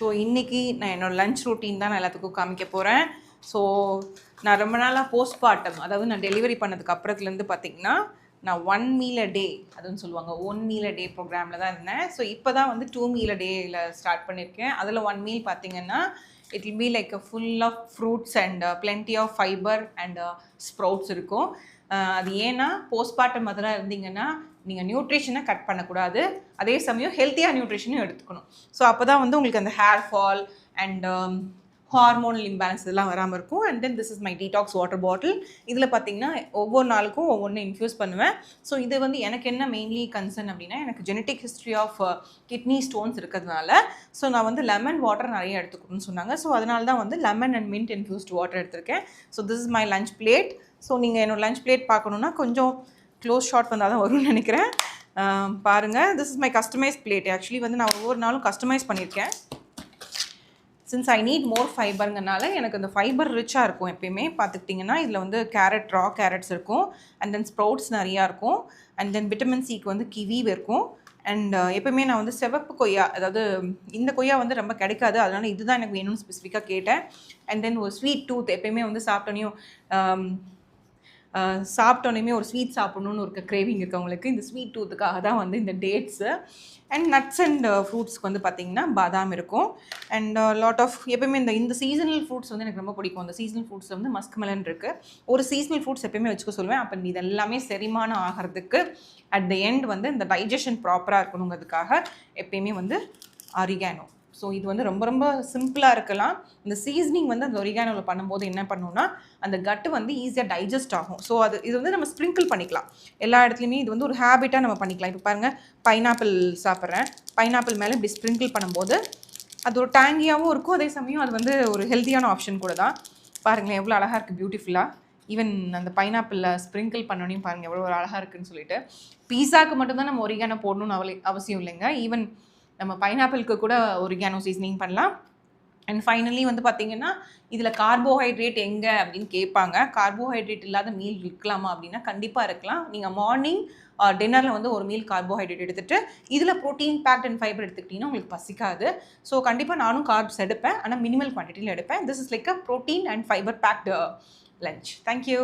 So இன்றைக்கி நான் என்னோடய லஞ்ச் ரொட்டீன் தான் நான் எல்லாத்துக்கும் காமிக்க போகிறேன். ஸோ நான் ரொம்ப நாளாக போஸ்ட்மார்ட்டம், அதாவது நான் டெலிவரி பண்ணதுக்கு அப்புறத்துலேருந்து பார்த்திங்கன்னா நான் 1 மீல் அ டே அதுன்னு சொல்லுவாங்க, 1 மீல் அ டே ப்ரோக்ராமில் தான் இருந்தேன். ஸோ இப்போ தான் வந்து 2 மீல் அ டேயில் ஸ்டார்ட் பண்ணியிருக்கேன். அதில் 1 மீல் பார்த்திங்கன்னா it will be like a full of fruits and plenty of fibre and sprouts இருக்கும். அது ஏன்னா போஸ்ட்மார்ட்டம் அதெல்லாம் இருந்தீங்கன்னா நீங்கள் நியூட்ரிஷனை கட் பண்ணக்கூடாது, அதே சமயம் ஹெல்த்தியாக நியூட்ரிஷனும் எடுத்துக்கணும். ஸோ அப்போ தான் வந்து உங்களுக்கு அந்த hair fall and hormonal imbalance இதெல்லாம் வராமல் இருக்கும். And then this is my detox water bottle. இதில் பார்த்தீங்கன்னா ஒவ்வொரு நாளுக்கும் ஒவ்வொன்று இன்ஃப்யூஸ் பண்ணுவேன். ஸோ இது வந்து எனக்கு என்ன மெயின்லி கன்சர்ன் அப்படின்னா, எனக்கு genetic history of kidney stones இருக்கிறதுனால ஸோ நான் வந்து லெமன் வாட்டர் நிறைய எடுத்துக்கணும்னு சொன்னாங்க. ஸோ அதனால தான் வந்து lemon and mint infused water எடுத்திருக்கேன். So this is my lunch plate. So நீங்கள் என்னோட லஞ்ச் பிளேட் பார்க்கணுன்னா கொஞ்சம் க்ளோஸ் ஷாட் வந்தால் தான் வரும்னு நினைக்கிறேன். பாருங்கள், this is my customise plate. Actually வந்து நான் ஒவ்வொரு நாளும் கஸ்டமைஸ் பண்ணியிருக்கேன். சின்ஸ் ஐ நீட் மோர் ஃபைபருங்கனால எனக்கு அந்த ஃபைபர் ரிச்சாக இருக்கும். எப்பயுமே பார்த்துக்கிட்டிங்கன்னா இதில் வந்து கேரட், ரா கேரட்ஸ் இருக்கும், அண்ட் தென் ஸ்ப்ரவுட்ஸ் நிறையா இருக்கும், அண்ட் தென் விட்டமின் சிக்கு வந்து கிவி இருக்கும். அண்ட் எப்போயுமே நான் வந்து சிவப்பு கொய்யா, அதாவது இந்த கொய்யா வந்து ரொம்ப கிடைக்காது, அதனால் இதுதான் எனக்கு வேணும்னு ஸ்பெசிஃபிக்காக கேட்டேன். அண்ட் தென் ஒரு ஸ்வீட் டூத், எப்பயுமே வந்து சாப்பிட்டோன்னே ஒரு ஸ்வீட் சாப்பிட்ணுன்னு ஒரு கிரேவிங் இருக்கவங்களுக்கு இந்த ஸ்வீட் டூத்துக்காக தான் வந்து இந்த டேட்ஸு. அண்ட் நட்ஸ் அண்ட் ஃப்ரூட்ஸ்க்கு வந்து பார்த்திங்கன்னா பாதாம் இருக்கும். அண்ட் லாட் ஆஃப் எப்போயுமே இந்த சீசனல் ஃப்ரூட்ஸ் வந்து எனக்கு ரொம்ப பிடிக்கும். அந்த சீசனல் ஃப்ரூட்ஸ் வந்து மஸ்க்மெலன் இருக்குது. ஒரு சீசனல் ஃப்ரூட்ஸ் எப்போயுமே வச்சுக்க சொல்லுவேன். அப்போ இது எல்லாமே செரிமானம் ஆகிறதுக்கு அட் த எண்ட் வந்து இந்த டைஜஷன் ப்ராப்பராக இருக்கணுங்கிறதுக்காக எப்பயுமே வந்து ஆரிகானோ. ஸோ இது வந்து ரொம்ப ரொம்ப சிம்பிளாக இருக்கலாம். இந்த சீசனிங் வந்து அந்த ஒரிகானோவில் பண்ணும்போது என்ன பண்ணுன்னா அந்த கட்டு வந்து ஈஸியாக டைஜஸ்ட் ஆகும். ஸோ இது வந்து நம்ம ஸ்ப்ரிங்கிள் பண்ணிக்கலாம் எல்லா இடத்துலையுமே. இது வந்து ஒரு ஹேபிட்டாக நம்ம பண்ணிக்கலாம். இப்போ பாருங்கள், பைனாப்பிள் சாப்பிட்றேன், பைனாப்பிள் மேலே இப்படி ஸ்ப்ரிங்கிள் பண்ணும்போது அது ஒரு டேங்கியாகவும் இருக்கும், அதே சமயம் அது வந்து ஒரு ஹெல்த்தியான ஆப்ஷன் கூட தான். பாருங்களேன் எவ்வளோ அழகாக இருக்குது, பியூட்டிஃபுல்லாக. ஈவன் அந்த பைனாப்பிளில் ஸ்ப்ரிங்கிள் பண்ணோனையும் பாருங்கள் எவ்வளோ ஒரு அழகாக இருக்குதுன்னு சொல்லிட்டு. பீஸாவுக்கு மட்டும்தான் நம்ம ஒரிகானோ போடணும்னு அவசியம் இல்லைங்க. ஈவன் நம்ம பைனாப்பிளுக்கு கூட ஒரிகானோ சீசனிங் பண்ணலாம். அண்ட் ஃபைனலி வந்து பார்த்திங்கன்னா இதில் கார்போஹைட்ரேட் எங்கே அப்படின்னு கேட்பாங்க. கார்போஹைட்ரேட் இல்லாத மீல் இருக்கலாமா அப்படின்னா கண்டிப்பாக இருக்கலாம். நீங்கள் மார்னிங் டின்னரில் வந்து ஒரு மீல் கார்போஹைட்ரேட் எடுத்துகிட்டு இதில் ப்ரோட்டீன் பேக்ட் அண்ட் ஃபைபர் எடுத்துக்கிட்டிங்கன்னா உங்களுக்கு பசிக்காது. ஸோ கண்டிப்பாக நானும் கார்ப்ஸ் எடுப்பேன், ஆனால் மினிமல் குவான்டிட்டியில் எடுப்பேன். This is like a protein and fibre packed lunch. Thank you.